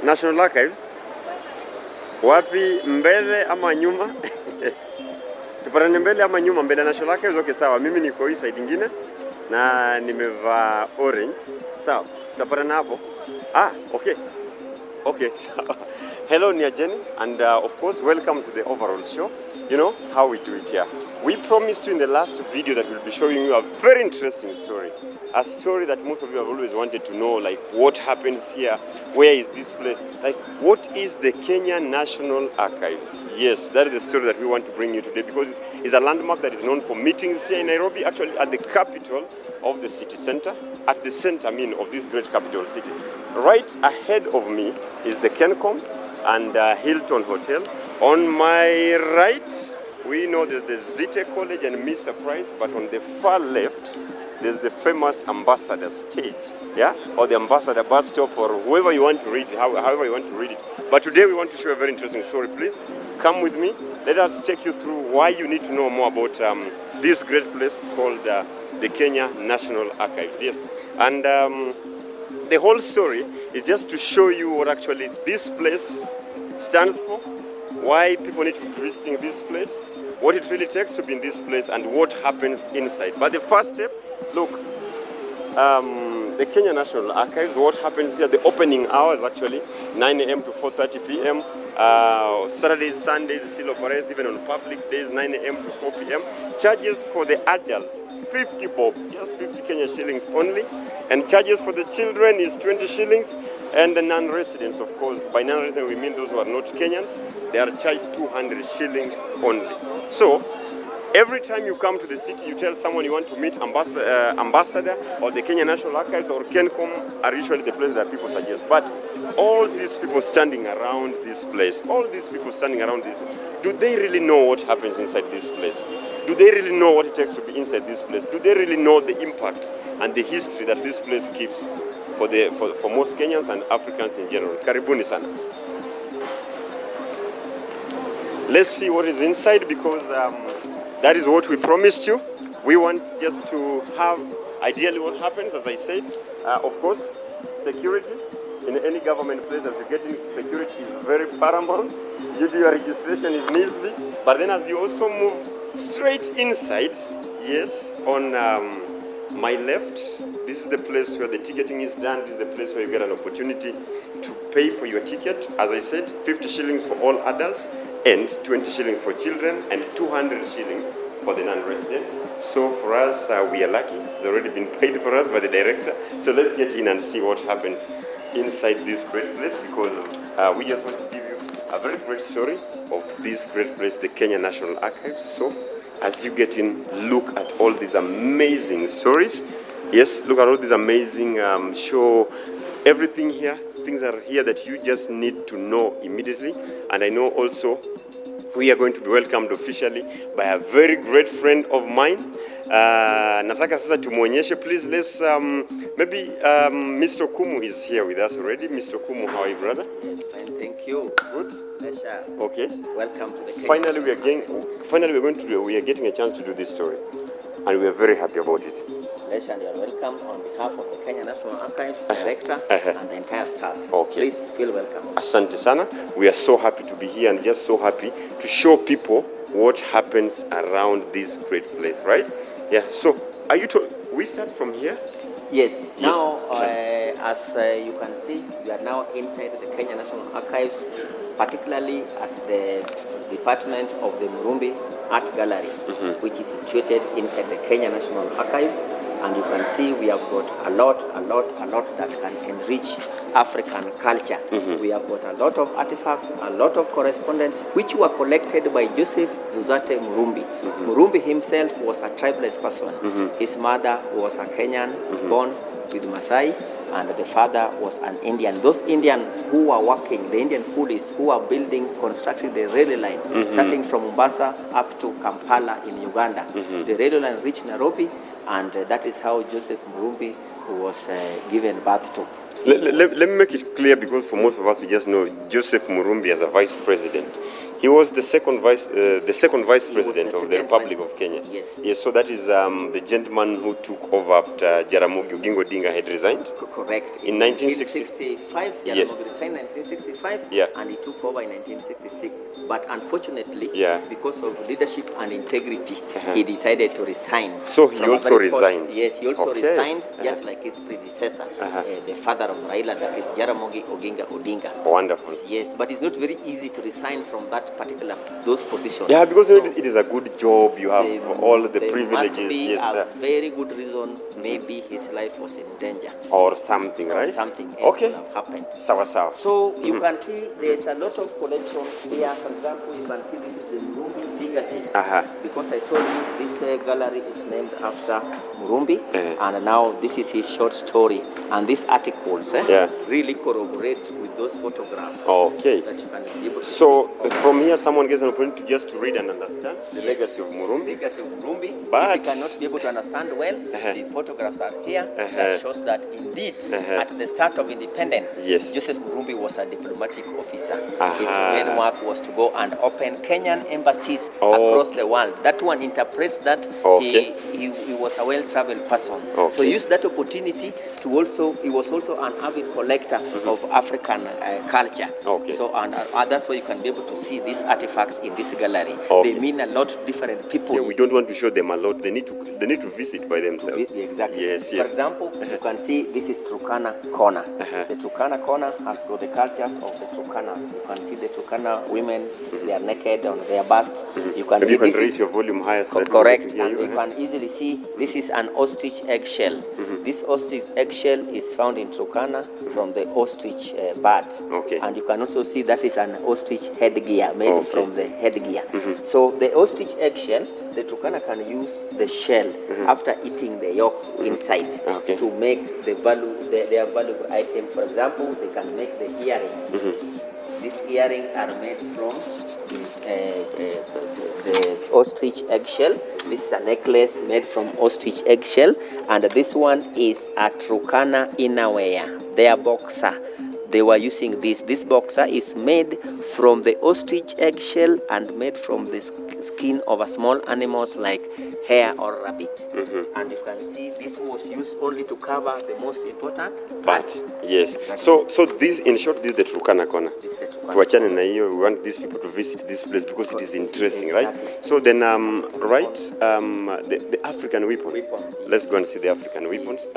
National Archives. Wapi, mbele ama nyuma? Tupatane mbele ama nyuma? Mbele National Archives. Okay, sawa. Mimi niko hii side nyingine na nimevaa orange. Sawa. Tutapatana hapo. Okay. Okay. Hello, Nigerian, and of course, welcome to the overall show. You know how we do it here. We promised you in the last video that we'll be showing you a very interesting story. A story that most of you have always wanted to know, like what happens here, where is this place, like what is the Kenyan National Archives? Yes, that is the story that we want to bring you today because it's a landmark that is known for meetings here in Nairobi, actually at the capital of the city center, at the center, of this great capital city. Right ahead of me is the Kencom and Hilton Hotel. On my right, we know there's the Zite College and Mr. Price, but on the far left, there's the famous ambassador stage, or the ambassador bus stop, or whoever you want to read it, however you want to read it. But today we want to show a very interesting story. Please come with me. Let us take you through why you need to know more about this great place called the Kenya National Archives. Yes, and the whole story is just to show you what actually this place stands for, why people need to be visiting this place, what it really takes to be in this place, and what happens inside. But the first step, look, the Kenya National Archives, what happens here, the opening hours actually, 9 a.m. to 4:30 p.m. Saturdays, Sundays, still operates even on public days, 9 a.m. to 4 p.m. Charges for the adults, 50 bob, just 50 Kenya shillings only. And charges for the children is 20 shillings. And the non-residents, of course, by non-residents we mean those who are not Kenyans, they are charged 200 shillings only. So, every time you come to the city, you tell someone you want to meet ambassador or the Kenya National Archives or Kencom are usually the place that people suggest. But all these people standing around this place, do they really know what happens inside this place? Do they really know what it takes to be inside this place? Do they really know the impact and the history that this place keeps for most Kenyans and Africans in general? Karibuni sana. Let's see what is inside because that is what we promised you. We want just to have ideally what happens, as I said. Of course, security. In any government place, as you get in, security is very paramount. You do your registration if needs be. But then as you also move straight inside, yes, on my left, this is the place where the ticketing is done. This is the place where you get an opportunity to pay for your ticket. As I said, 50 shillings for all adults and 20 shillings for children and 200 shillings for the non-residents. So for us, we are lucky. It's already been paid for us by the director. So let's get in and see what happens inside this great place because we just want to give you a very great story of this great place, the Kenya National Archives. So as you get in, look at all these amazing stories. Yes, look at all these amazing show. Everything here, things are here that you just need to know immediately. And I know also we are going to be welcomed officially by a very great friend of mine. Nataka sasa tumuonyeshe, please. Let's maybe Mr. Kumu is here with us already. Mr. Kumu, how are you, brother? Yes, fine, thank you. Good. Pleasure. Okay. Welcome to the Kenya. We are getting a chance to do this story, and we are very happy about it. Pleasure, and you are welcome on behalf of the Kenya National Archives Director and the entire staff. Okay. Please feel welcome. Asante sana. We are so happy to be here and just so happy to show people what happens around this great place, right? Yeah. So, are you told we start from here? Yes. Now, as you can see, we are now inside the Kenya National Archives, particularly at the department of the Murumbi Art Gallery, which is situated inside the Kenya National Archives. And you can see we have got a lot that can enrich African culture. We have got a lot of artifacts, a lot of correspondence, which were collected by Joseph Zuzate Murumbi. Murumbi himself was a tribeless person. His mother was a Kenyan, born with Masai, and the father was an Indian. Those Indians who were working, the Indian coolies who were constructing the railway line, starting from Mombasa up to Kampala in Uganda. The railway line reached Nairobi, and that is how Joseph Murumbi was given birth to. Let me make it clear, because for most of us, we just know Joseph Murumbi as a vice president. He was the second vice He president was of the the second Republic vice- of Kenya. Yes. Yes, so that is the gentleman who took over after Jaramogi Oginga Odinga had resigned. Correct. In 1960. 1965, Yes. Jaramogi resigned in 1965, Yeah. and he took over in 1966. But unfortunately, Yeah. because of leadership and integrity, he decided to resign. So he from a also very resigned. Yes, he also Okay. resigned, just like his predecessor, the father of Raila, that is Jaramogi Oginga Odinga. Wonderful. Yes, but it's not very easy to resign from those positions. Yeah, because So it is a good job. You have all the there privileges. must be Yes, a very good reason. Maybe his life was in danger. or something, right? Something else Okay. would have happened. Sawa sawa. So you can see there's a lot of collection here. For example, you can see this is the Murumbi legacy. Because I told you this gallery is named after Murumbi, and now this is his short story. And these articles really corroborate with those photographs. Okay. That you can be able to So see. from here, someone gets an opportunity just to read and understand the Yes. legacy of Murumbi. Legacy of Murumbi. But- if you cannot be able to understand well, the photographs are here that shows that indeed at the start of independence, Yes. Joseph Murumbi was a diplomatic officer. His main work was to go and open Kenyan embassies across the world. That one interprets that he was a well-traveled person. So he used that opportunity to he was also an avid collector of African culture. So and that's why you can be able to see these artifacts in this gallery. They mean a lot to different people. Yeah, we don't want to show them a lot. They need to visit by themselves. Exactly. Yes, For yes. example, you can see this is Turkana corner. The Turkana corner has got the cultures of the Turkanas. You can see the Turkana women, they are naked on their busts. You can Maybe see you can this raise is your volume higher so that correct, we can and hear you can easily see this is an ostrich eggshell. This ostrich eggshell is found in Turkana from the ostrich bird. And you can also see that is an ostrich headgear made from the headgear. So the ostrich eggshell, the Turkana can use the shell after eating the yolk inside to make their valuable item. For example, they can make the earrings. These earrings are made from the ostrich eggshell. This is a necklace made from ostrich eggshell, and this one is a Turkana innerwear, their boxer. They were using this. This boxer is made from the ostrich eggshell and made from the skin of a small animals like hare or rabbit. And you can see this was used only to cover the most important parts. Yes. Exactly. So this, in short, this is the Turkana corner. This is the Turkana Tuachane na hiyo, we want these people to visit this place because it is interesting, right? So then, the African weapons. Let's go and see the African weapons.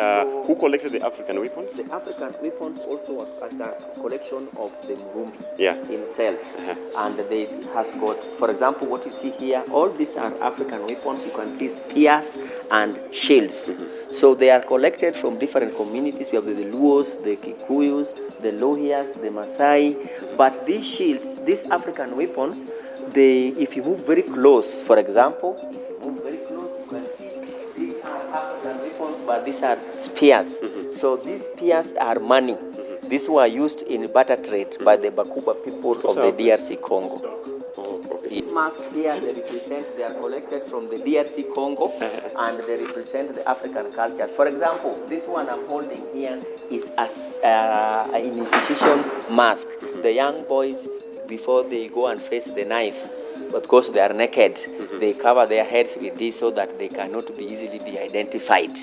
Who collected the African weapons? The African weapons also as a collection of the Murumbi himself. And they has got, for example, what you see here, all these are African weapons. You can see spears and shields. So they are collected from different communities. We have the Luos, the Kikuyus, the Lohias, the Maasai. But these shields, these African weapons, if you move very close, for example, if you move very close, you can see these are African weapons, but these are spears. So these spears are money. These were used in barter trade by the Bakuba people of the DRC Congo. These masks here, they are collected from the DRC Congo and they represent the African cultures. For example, this one I'm holding here is an initiation mask. The young boys, before they go and face the knife, because they are naked, they cover their heads with this so that they cannot easily be identified.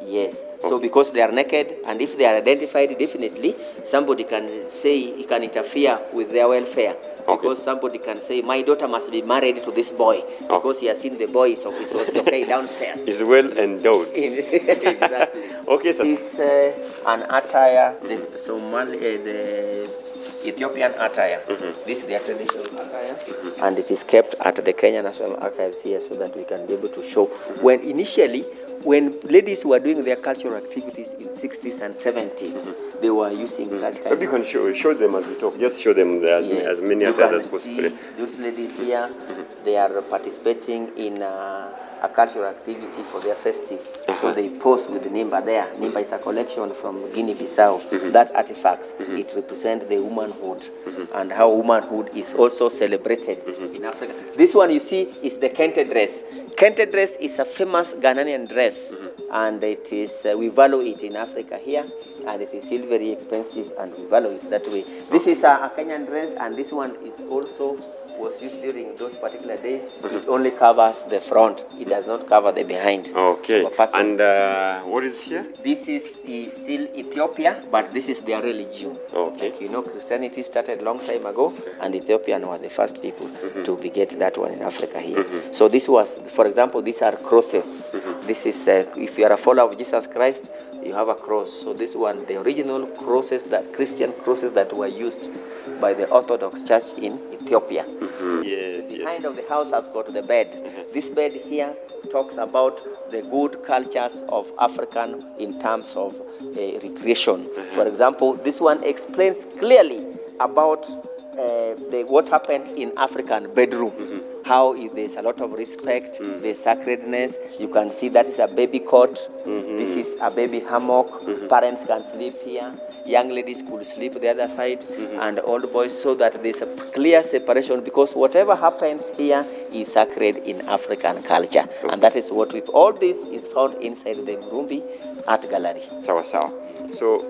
Yes. So because they are naked, and if they are identified, definitely somebody can say he can interfere with their welfare. Because somebody can say, my daughter must be married to this boy because he has seen the boy, so it's okay downstairs. Is well endowed. Exactly. Okay, sir. This is an attire, the Ethiopian attire. This is their traditional attire, and it is kept at the Kenya National Archives here so that we can be able to show. When ladies were doing their cultural activities in 60s and 70s, they were using such kind. Maybe you can show them as we talk. Just show them as many attires as possible. Those ladies here, they are participating in a cultural activity for their festive. So they pose with the Nimba there. Nimba is a collection from Guinea-Bissau. That artifacts, it represents the womanhood and how womanhood is also celebrated in Africa. This one you see is the Kente dress. Kente dress is a famous Ghanaian dress, and it is we value it in Africa here, and it is still very expensive, and we value it that way. This is a Kenyan dress, and this one is also was used during those particular days, it only covers the front. It does not cover the behind. Okay. Of a person. And what is here? This is still Ethiopia, but this is their religion. Okay. Like, you know, Christianity started a long time ago, and Ethiopian were the first people to beget that one in Africa here. So this was, for example, these are crosses. This is, if you are a follower of Jesus Christ, you have a cross. So this one, the original crosses, that Christian crosses that were used by the Orthodox Church in Ethiopia. Yes, The behind of the house has got the bed. This bed here talks about the good cultures of African in terms of recreation. For example, this one explains clearly about what happens in African bedroom. How there's a lot of respect, there's sacredness. You can see that is a baby cot. This is a baby hammock. Parents can sleep here. Young ladies could sleep the other side, and old boys, so that there's a clear separation, because whatever happens here is sacred in African culture. And that is what all this is found inside the Murumbi Art Gallery. Sawa sawa. So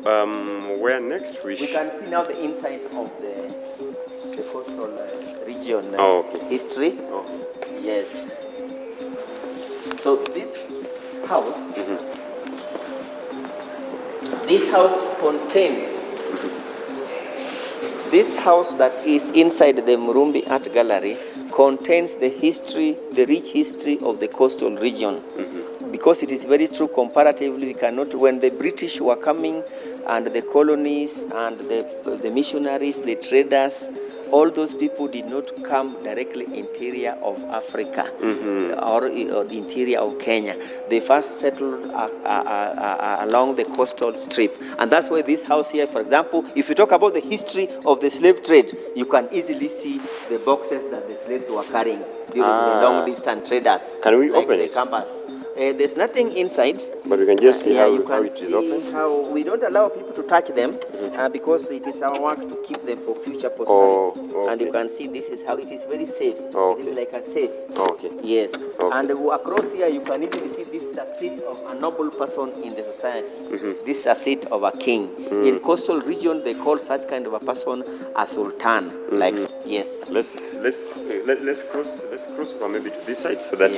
where next? We can see now the inside of the coastal region history. Yes. So this house contains, this house that is inside the Murumbi Art Gallery contains the history, the rich history of the coastal region. Because it is very true comparatively, we cannot, when the British were coming and the colonies and the missionaries, the traders, all those people did not come directly interior of Africa or interior of Kenya. They first settled along the coastal strip. And that's why this house here, for example, if you talk about the history of the slave trade, you can easily see the boxes that the slaves were carrying during the long distance traders. Can we like open the it? Campus. There's nothing inside. But we can just see how can it is see open. How we don't allow people to touch them because it is our work to keep them for future posterity. Okay. And you can see this is how it is very safe. Okay. It is like a safe. Okay. Yes. Okay. And across here you can easily see this is a seat of a noble person in the society. This is a seat of a king. In coastal region they call such kind of a person a sultan. Like yes. Let's cross over maybe to this side so that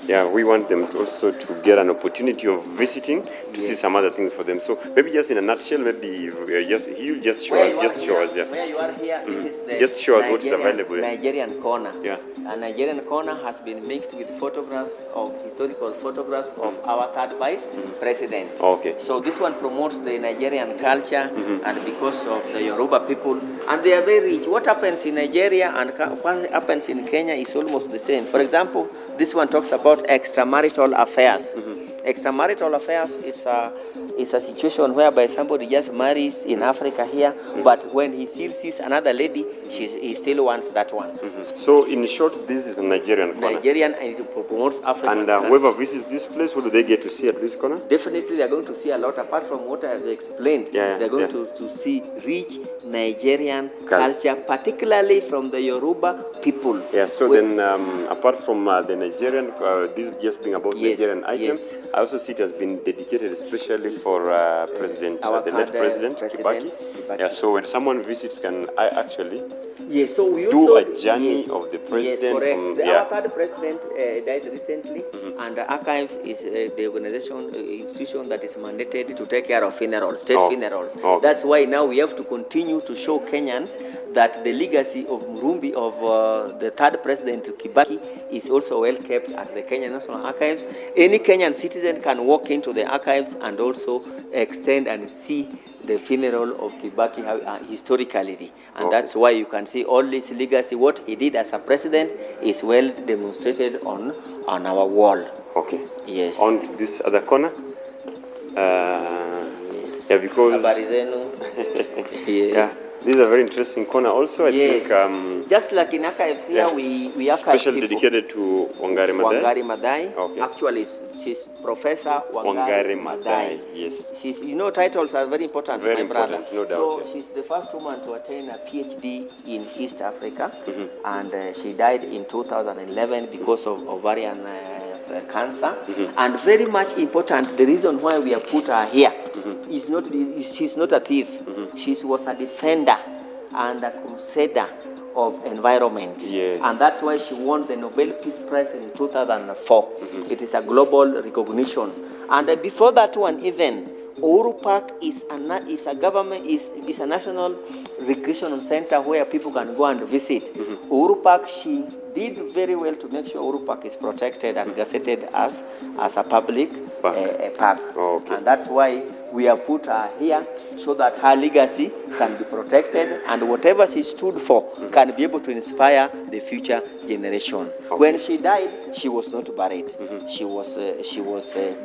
yes. we want them also to get an opportunity of visiting to see some other things for them. So maybe just in a nutshell, maybe he'll just show us. Yeah. Where you are here, this is the just show us what is available. Nigerian corner. Yeah. A Nigerian corner has been mixed with historical photographs of our third vice president. Okay. So this one promotes the Nigerian culture, and because of the Yoruba people, and they are very rich. What happens in Nigeria and what happens in Kenya is almost the same. For example, this one talks about extramarital affairs. Extramarital affairs is a situation whereby somebody just marries in Africa here, but when he still sees another lady, he still wants that one. So in short, this is a Nigerian corner. Nigerian, and it promotes African. And whoever visits this place, what do they get to see at this corner? Definitely, they're going to see a lot. Apart from what I have explained, they're going to see rich Nigerian culture, particularly from the Yoruba people. Yeah. So then, apart from the Nigerian, this just being about Nigerian items, I also see it has been dedicated especially for President, the late President Kibaki. Yeah. So when someone visits, can I actually so we do a journey of the president? Yes, correct. Our third president died recently, and the archives is the institution that is mandated to take care of funerals, state funerals. That's why now we have to continue to show Kenyans that the legacy of Murumbi, of the third president Kibaki, is also well kept at the Kenyan National Archives. Any Kenyan citizen can walk into the archives and also extend and see the funeral of Kibaki historically. And that's why you can see all this legacy, what he did as a president, is well demonstrated on our wall. Okay. Yes. On to this other corner. Yes. Yeah, because Yes. yeah, this is a very interesting corner also. I think just like in archives here, we archive specially people. dedicated to Wangari Maathai. Wangari Maathai. Okay. Actually, she's Professor Wangari Maathai. Yes. She's, titles are very important. Very my brother. important, no doubt. So she's the first woman to attain a PhD in East Africa, and she died in 2011 because of ovarian cancer. And very much important, the reason why we have put her here is she's not a thief. She was a defender and a crusader of environment. Yes. And that's why she won the Nobel Peace Prize in 2004. It is a global recognition. And before that one even, Uhuru Park is a national recreational center where people can go and visit. Uhuru Park, she did very well to make sure Uhuru Park is protected and gazetted as a public park. Oh, okay. And that's why we have put her here so that her legacy can be protected and whatever she stood for can be able to inspire the future generation. Okay. When she died, she was not buried. She was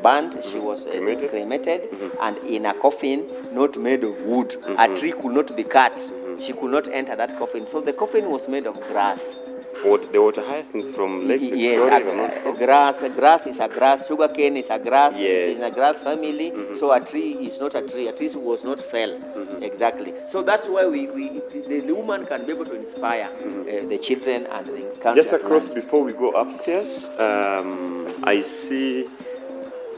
burned. She was cremated, and in a coffin not made of wood. A tree could not be cut. She could not enter that coffin. So the coffin was made of grass. The water hyacinths from Lake Victoria? Yes, grass is a grass. Sugarcane is a grass. Yes. It's in a grass family. So a tree is not a tree. A tree was not fell. Exactly. So that's why the woman can be able to inspire the children and the country. Just across before we go upstairs, I see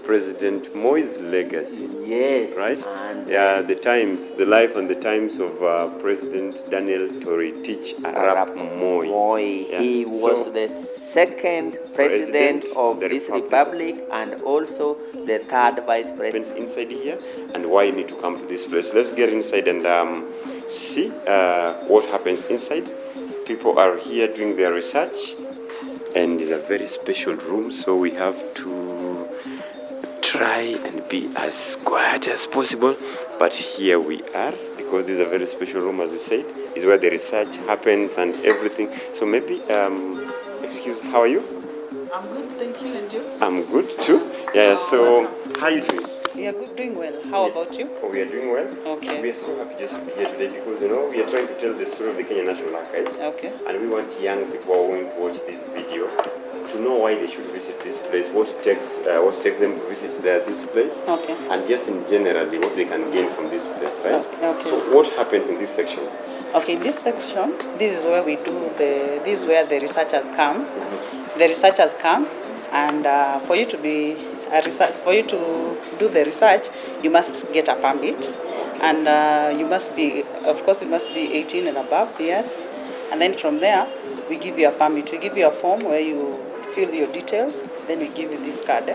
President Moi's legacy. Yes. Right? And the life and the times of President Daniel Toroitich Arap Moi. Yeah. He was the second president of this republic and also the third vice president. Inside here, and why you need to come to this place. Let's get inside and see what happens inside. People are here doing their research, and it's a very special room, so we have to try and be as quiet as possible, but here we are because this is a very special room, as we said, is where the research happens and everything. So maybe, excuse, how are you? I'm good, thank you, and you? I'm good too. Yeah, so how are you doing? We are good, doing well. How about you? Oh, we are doing well. Okay. We are so happy just to be here today because, we are trying to tell the story of the Kenyan National Archives. Okay. And we want young people who are going to watch this video to know why they should visit this place, what it takes them to visit this place, Okay. and just in generally what they can gain from this place, right? Okay. So what happens in this section? Okay, this section, this is where this is where the researchers come. The researchers come, and for you to do the research, you must get a permit, and you must be 18 and above years, and then from there we give you a permit. We give you a form where you fill your details, then we give you this card.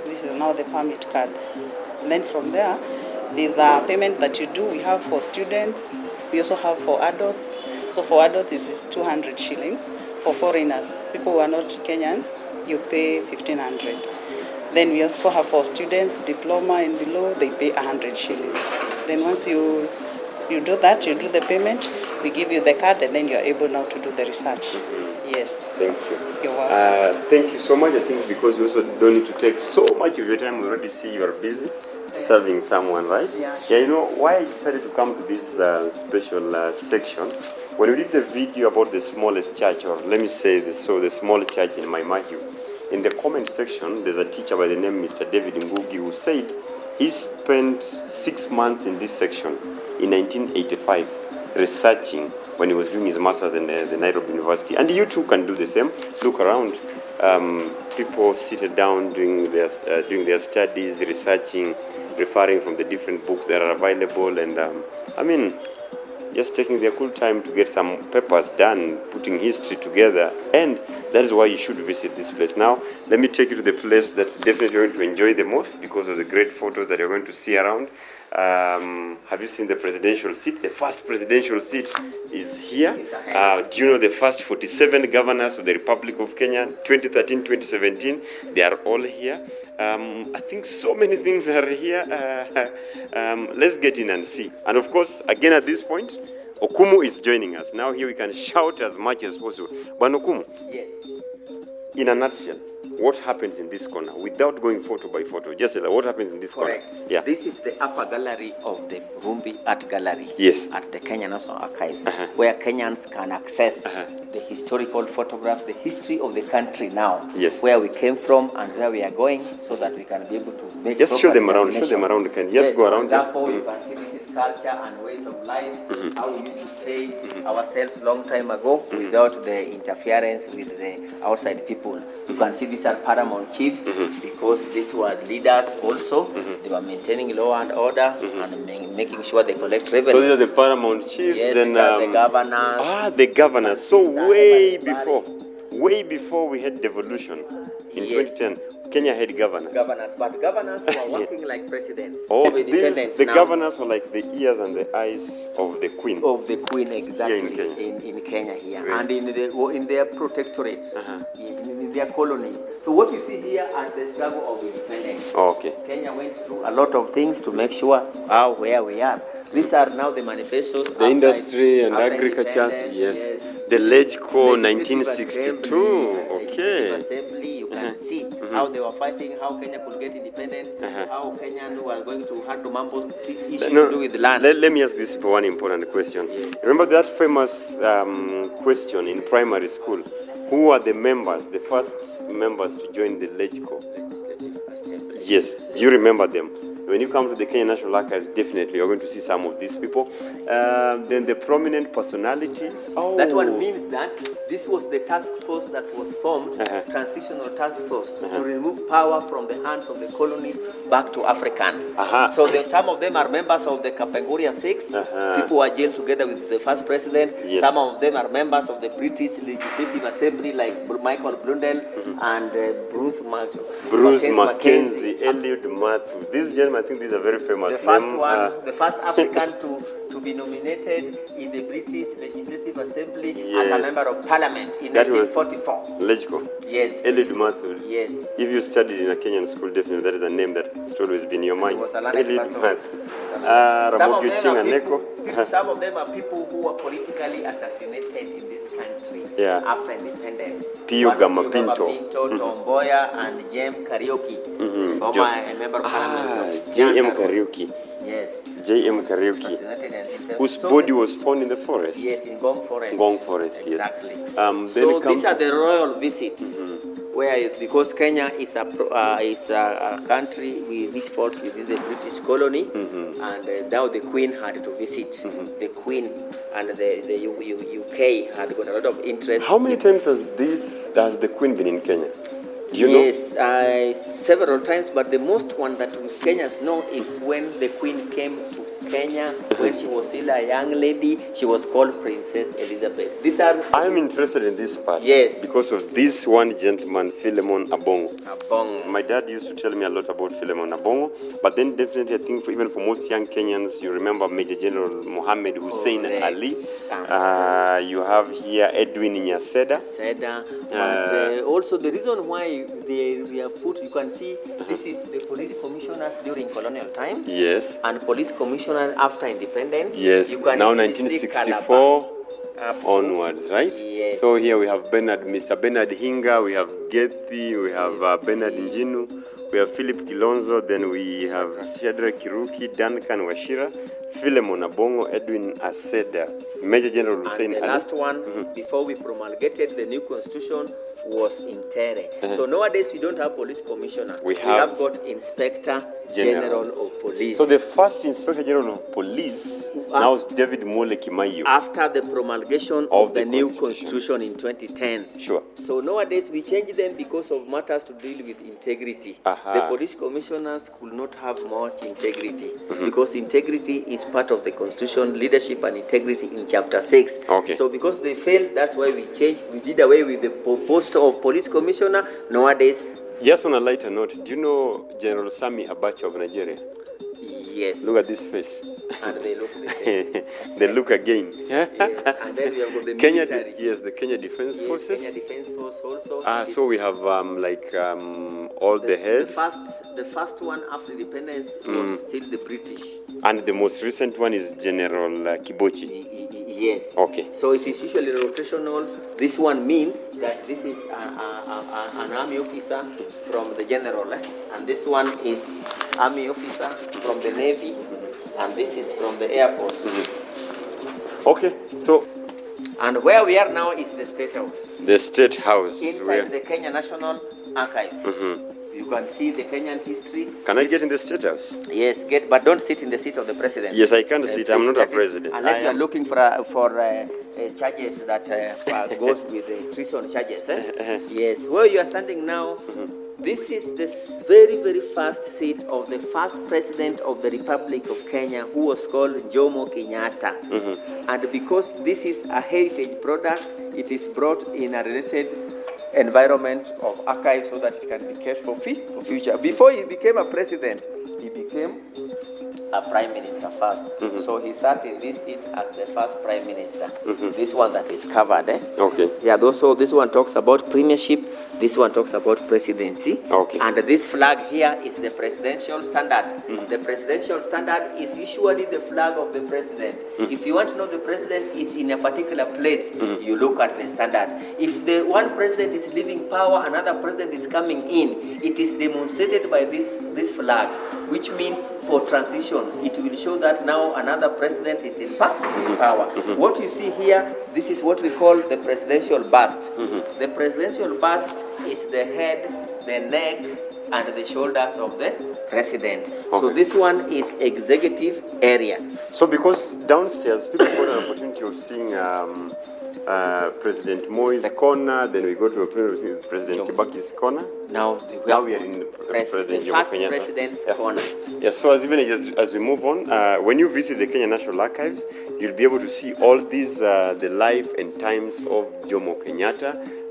This is now the permit card. And then from there, there's a payment that you do. We have for students, we also have for adults. So for adults, this is 200 shillings. For foreigners, people who are not Kenyans, you pay 1,500. Then we also have for students, diploma and below, they pay 100 shillings. Then once you do that, you do the payment, we give you the card, and then you're able now to do the research. Yes. Thank you. You're welcome. Thank you so much. I think because you also don't need to take so much of your time, we already see you are busy serving someone, right? Yeah, sure. Yeah, why I decided to come to this special section. When we did the video about the smallest church, or let me say the small church in Maimahiu, in the comment section, there's a teacher by the name Mr. David Ngugi who said he spent 6 months in this section in 1985 researching when he was doing his master's in the Nairobi University. And you too can do the same. Look around. People seated down doing their studies, researching, referring from the different books that are available, and just taking their cool time to get some papers done, putting history together, and that is why you should visit this place. Now, let me take you to the place that definitely you're going to enjoy the most because of the great photos that you're going to see around. Have you seen the presidential seat? The first presidential seat is here. Do you know the first 47 governors of the Republic of Kenya, 2013, 2017? They are all here. I think so many things are here. Let's get in and see. And of course, again at this point, Okumu is joining us. Now here we can shout as much as possible. But Okumu, Yes. in a nutshell, what happens in this corner without going photo by photo? Just what happens in this Correct. corner? Yeah. This is the upper gallery of the Murumbi Art Gallery. Yes. At the Kenyan National Archives, where Kenyans can access the historical photographs, the history of the country now, Yes. where we came from and where we are going, so that we can be able to make. Just show proper them around. Show examination. them around. You can just go around. For example, you can see this is culture and ways of life, how we used to stay ourselves long time ago without the interference with the outside people. You can see these are paramount chiefs because these were leaders also. They were maintaining law and order and making sure they collect revenue. So these are the paramount chiefs. Yes, then these are the governors. the governors. So These are way before we had devolution in Yes. 2010, Kenya had governors. But governors were working like presidents. Oh, Of independence the now. governors were like the ears and the eyes of the queen. Of the queen, exactly, Here in Kenya. in Kenya here, Great. and in their protectorates, in their colonies. So what you see here are the struggle of independence. Oh, okay. Kenya went through a lot of things to make sure where we are. These are now the manifestos. The industry and after agriculture, independence, yes. The LegCo Legislative 1962, Assembly, okay. Legislative Assembly, you can see how they were fighting, how Kenya could get independence, how Kenyans were going to handle mambo issues to do with land. Let me ask this one important question. Yes. Remember that famous question in primary school? Who are the members, the first members to join the LegCo? Legislative Assembly. Yes. Do you remember them? When you come to the Kenyan National Archives, definitely you're going to see some of these people. Then the prominent personalities. Oh. That one means that this was the task force that was formed, transitional task force, to remove power from the hands of the colonies back to Africans. So some of them are members of the Kapenguria Six. People who are jailed together with the first president. Yes. Some of them are members of the British Legislative Assembly, like Michael Blundell and Bruce Mackenzie, Eliud Matthew. These gentlemen, I think these are very famous. The first African to be nominated in the British Legislative Assembly as a member of Parliament in 1944. LegCo. Yes. Eliud Matthew. Yes. If you studied in a Kenyan school, definitely that is a name that has always been in your mind. He was a learned person. Ramogi Chinganeko. Some of them are people who were politically assassinated in this country after independence. Pio Gamapinto, Tom Mboya, and Jem Kariuki. Former member of Parliament. J.M. Kariuki. Yes. J.M. Kariuki, whose body was found in the forest. Yes, in Gong Forest. Gong Forest, exactly. Yes. So these are the royal visits, where because Kenya is a country which falls within the British colony, and now the Queen had to visit. The Queen and the UK had got a lot of interest. How many times has the Queen been in Kenya? Do you know? Several times, but the most one that Kenyans know is when the Queen came to Kenya when she was still a young lady. She was called Princess Elizabeth. I'm interested in this part. Yes. Because of this one gentleman, Philemon Abongo. My dad used to tell me a lot about Philemon Abongo, but then definitely I think even for most young Kenyans, you remember Major General Mohammed Hussein Ali. You have here Edwin Nyaseda. But also the reason why we have put, you can see, this is the police commissioners during colonial times. Yes. And police commissioners after independence. Yes. You can now 1964 onwards, right? Yes. So here we have Mr. Bernard Hinga, we have Gethi, we have Bernard Njinu, we have Philip Kilonzo, then we have Shadrach Kiruki, Duncan Washira, Philemon Abongo, Edwin Aseda, Major General Hussein Ali. And the last one, before we promulgated the new constitution, was in Tere. So nowadays we don't have police commissioner. We have got Inspector General of Police. So the first Inspector General of Police now is David Mole Kimayo. After the promulgation of the new constitution in 2010. Sure. So nowadays we change them because of matters to deal with integrity. The police commissioners could not have much integrity because integrity is part of the constitution, leadership and integrity in chapter 6. Okay. So because they failed, that's why we changed. We did away with the post of police commissioner. Nowadays, just on a lighter note, do you know General Sami Abacha of Nigeria? Yes. Look at this face. And they look the same. They look again. Yes. And then we have got the Kenya, military. yes, the Kenya Defense Forces. Kenya Defense Force also. So we have all the heads. The first one after independence was still the British. And the most recent one is General Kibochi. Yes. Okay. So it is usually rotational. This one means that this is an army officer from the general, and this one is army officer from the navy, and this is from the air force. Okay. So. And where we are now is the State House. The State House. Inside the Kenya National Archives. You can see the Kenyan history. Can I get in the State House? Yes, but don't sit in the seat of the president. Yes, I can't sit. I'm not a president. Unless you are looking for charges that goes with the treason charges. Yes, where you are standing now, this is the very, very first seat of the first president of the Republic of Kenya, who was called Jomo Kenyatta. And because this is a heritage product, it is brought in a related environment of archives so that it can be kept for future. Before he became a president, he became a prime minister first. So he sat in this seat as the first prime minister. This one that is covered. Okay. Yeah, so this one talks about premiership. This one talks about presidency. Okay. And this flag here is the presidential standard. The presidential standard is usually the flag of the president. If you want to know the president is in a particular place, you look at the standard. If the one president is leaving power, another president is coming in, it is demonstrated by this flag, which means for transition, it will show that now another president is in power. What you see here, this is what we call the presidential bust. The presidential bust is the head, the neck, and the shoulders of the president. So this one is executive area. So because downstairs, people got an opportunity of seeing President Moi's corner, then we go to President Kibaki's corner. Now we are in the first president's corner. Yes, so as we move on, when you visit the Kenya National Archives, you'll be able to see all these, the life and times of Jomo Kenyatta.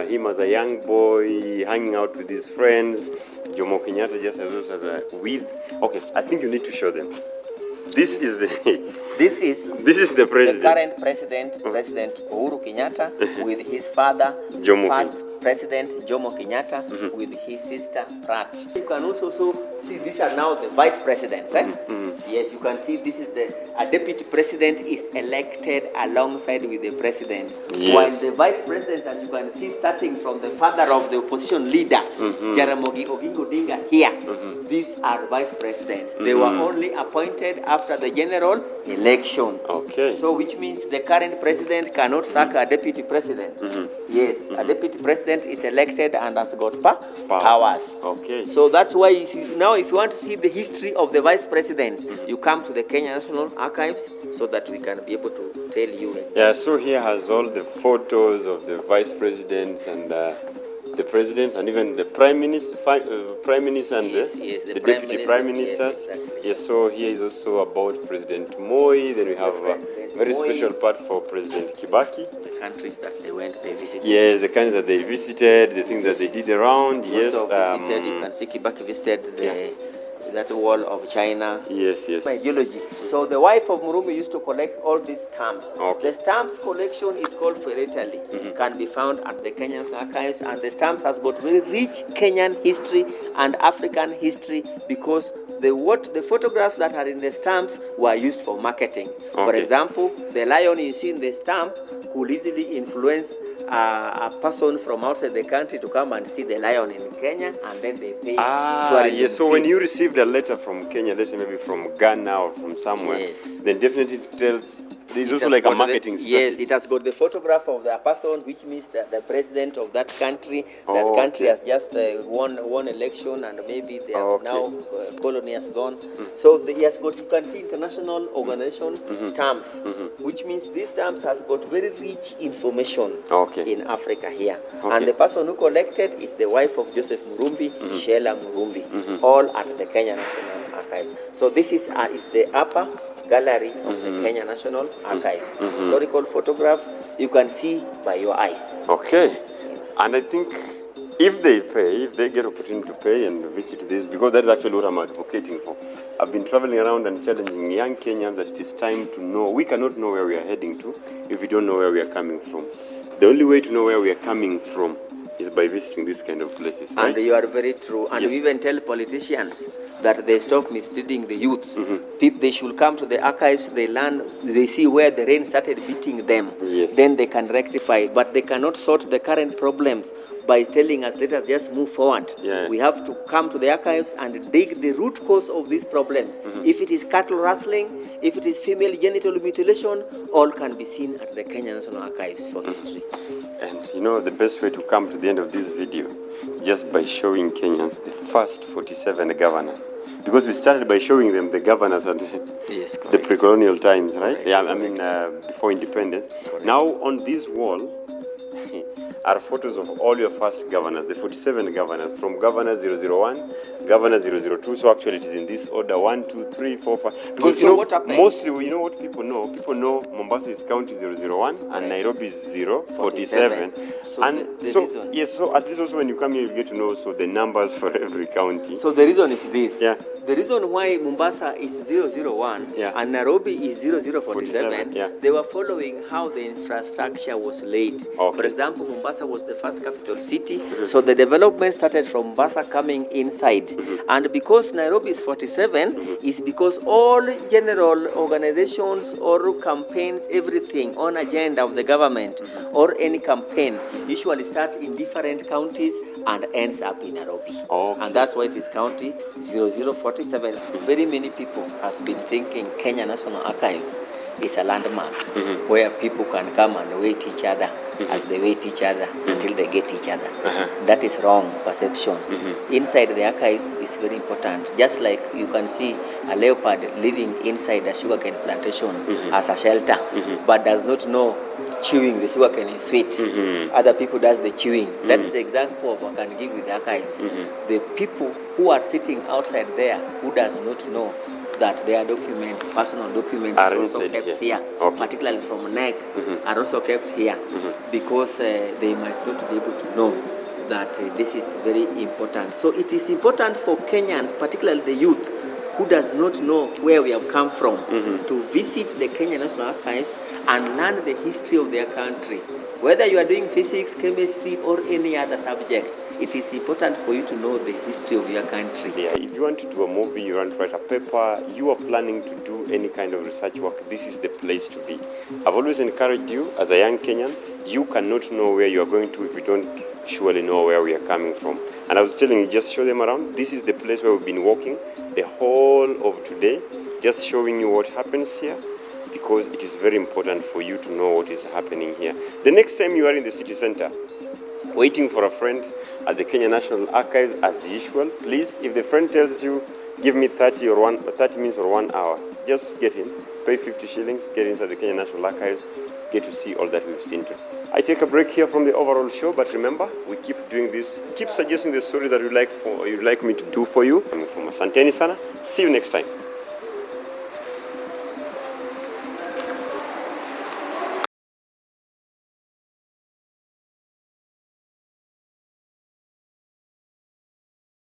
Him as a young boy, hanging out with his friends. Jomo Kenyatta just as a with. Okay, I think you need to show them. This is the the president. The current president, President Uhuru Kenyatta, with his father, first President Jomo Kenyatta, with his sister Prat. You can also see these are now the vice presidents. Yes, you can see this is a deputy president is elected alongside with the president. Yes. While the vice president, as you can see, starting from the father of the opposition leader, Jaramogi Oginga Odinga here, these are vice presidents. They were only appointed after the general election. Okay. So which means the current president cannot sack a deputy president. Yes, a deputy president is elected and has got powers. Okay. So that's why now if you want to see the history of the vice presidents, you come to the Kenya National Archives so that we can be able to tell you. Exactly. Yeah, so here has all the photos of the vice presidents and the presidents and even the prime minister and the deputy prime ministers. Yes, exactly. Yes, so here is also about President Moi. Then we have a very special part for President Kibaki. The countries that they visited. Yes, the countries that they visited, the things that they did around. Yes, visited, you can see Kibaki visited that wall of China. Yes. Ideology. So the wife of Murumbi used to collect all these stamps. Okay. The stamps collection is called Philately. Can be found at the Kenyan archives, and the stamps has got very rich Kenyan history and African history because the photographs that are in the stamps were used for marketing. Okay. For example, the lion you see in the stamp could easily influence a person from outside the country to come and see the lion in Kenya, and then they pay tourism yes. So fee. when you received a letter from Kenya, let's say maybe from Ghana or from somewhere, then definitely tells. There's also like a marketing strategy. Yes, it has got the photograph of the person, which means that the president of that country, country has just won election, and maybe they have now colony has gone. So he has got, you can see international organization stamps, which means these stamps has got very rich information in Africa here. And the person who collected is the wife of Joseph Murumbi, Sheila Murumbi, all at the Kenya National Archives. So this is the upper gallery of the Kenya National Archives. Historical photographs you can see by your eyes. Okay. And I think if they pay, if they get opportunity to pay and visit this, because that's actually what I'm advocating for. I've been traveling around and challenging young Kenyans that it is time to know. We cannot know where we are heading to if we don't know where we are coming from. The only way to know where we are coming from is by visiting these kind of places, right? And you are very true. And we even tell politicians that they stop misleading the youths. They should come to the archives, they learn, they see where the rain started beating them. Then they can rectify it. But they cannot sort the current problems by telling us, let us just move forward. Yeah. We have to come to the archives and dig the root cause of these problems. If it is cattle rustling, if it is female genital mutilation, all can be seen at the Kenya National Archives for history. And you know the best way to come to the end of this video, just by showing Kenyans the first 47 governors. Because we started by showing them the governors at Yes, the correct. pre-colonial times, right? Correct, Yeah, I mean before independence. Correct. Now on this wall are photos of all your first governors, the 47 governors, from Governor 001, Governor 002. So actually it is in this order: 1, 2, 3, 4, 5. Because So you know, what happened? mostly, you know what people know? People know Mombasa is county 001 and Nairobi is 047. So And the so, reason- yes, so at least also when you come here, you get to know so the numbers for every county. So the reason is this. Yeah. The reason why Mombasa is 001 Yeah. and Nairobi is 0047, 47, yeah. they were following how the infrastructure was laid. Okay. For example, Mombasa was the first capital city, so the development started from Mombasa coming inside. And because Nairobi is 47, is because all general organizations or campaigns, everything on agenda of the government or any campaign usually starts in different counties and ends up in Nairobi. Okay. And that's why it is county 0047. Very many people has been thinking Kenya National Archives is a landmark where people can come and wait each other as they wait each other until they get each other. That is wrong perception. Inside the archives is very important. Just like you can see a leopard living inside a sugarcane plantation as a shelter, but does not know chewing the sugarcane is sweet. Other people does the chewing. That is the example of I can give with the archives. The people who are sitting outside there who does not know that their documents, personal documents, Are are also inside kept here. here, Okay. particularly from neck, are also kept here because they might not be able to know that this is very important. So it is important for Kenyans, particularly the youth, who does not know where we have come from, to visit the Kenya National Archives and learn the history of their country. Whether you are doing physics, chemistry, or any other subject, it is important for you to know the history of your country. Yeah, if you want to do a movie, you want to write a paper, you are planning to do any kind of research work, this is the place to be. I've always encouraged you, as a young Kenyan, you cannot know where you are going to if you don't surely know where we are coming from. And I was telling you, just show them around. This is the place where we've been walking the whole of today, just showing you what happens here, because it is very important for you to know what is happening here. The next time you are in the city center, waiting for a friend at the Kenya National Archives, as usual, please, if the friend tells you, give me 30 minutes or 1 hour, just get in, pay 50 shillings, get inside the Kenya National Archives, get to see all that we've seen today. I take a break here from the overall show, but remember, we keep doing this, keep suggesting the story that you'd like me to do for you. I'm from Asanteni Sana. See you next time.